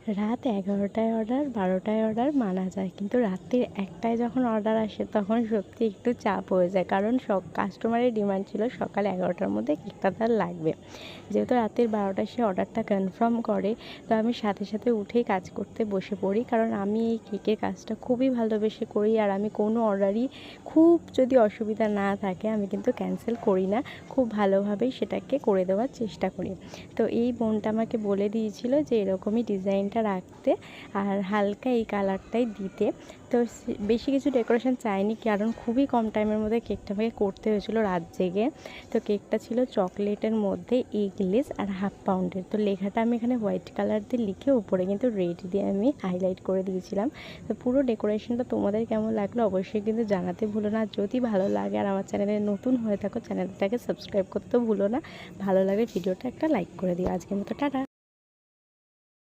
রাত ১১টায় order ১২টায় order মানা যায়, কিন্তু রাত্রির ১টায় যখন অর্ডার আসে তখন সত্যি একটু চাপ হয়ে যায়, কারণ সব কাস্টমারের ডিমান্ড ছিল সকাল ১১টার মধ্যে কেকটা তার লাগবে। যেহেতু রাত্রির ১২টায় সে অর্ডারটা কনফার্ম করে, তো আমি সাথে সাথে উঠেই কাজ করতে বসে পড়ি, কারণ আমি এই কেকের কাজটা খুবই ভালোবেসে করি। আর আমি কোনো অর্ডারই খুব যদি অসুবিধা না থাকে আমি কিন্তু ক্যান্সেল করি না, খুব ভালোভাবেই সেটাকে করে দেওয়ার চেষ্টা করি। তো এই বোনটা আমাকে বলে দিয়েছিল যে এরকমই ডিজাইনটা রাখতে আর হালকা এই কালারটাই দিতে। তো বেশি কিছু ডেকোরেশন চাইনি, কারণ খুবই কম টাইমের মধ্যে কেকটা আমাকে করতে হয়েছিল রাত জেগে। তো কেকটা ছিল চকলেটের মধ্যে এগলেস আর হাফ পাউন্ডের। তো লেখাটা আমি এখানে হোয়াইট কালার দিয়ে লিখে উপরে কিন্তু রেড দিয়ে আমি হাইলাইট করে দিয়েছিলাম। তো পুরো ডেকোরেশনটা তোমাদের কেমন লাগলো অবশ্যই কিন্তু জানাতে ভুলো না। যদি ভালো লাগে আর আমার চ্যানেলে নতুন হয়ে থাকো চ্যানেলটাকে সাবস্ক্রাইব করতেও ভুলো না। ভালো লাগে ভিডিওটা একটা লাইক করে দিও। আজকের মতো টাটা।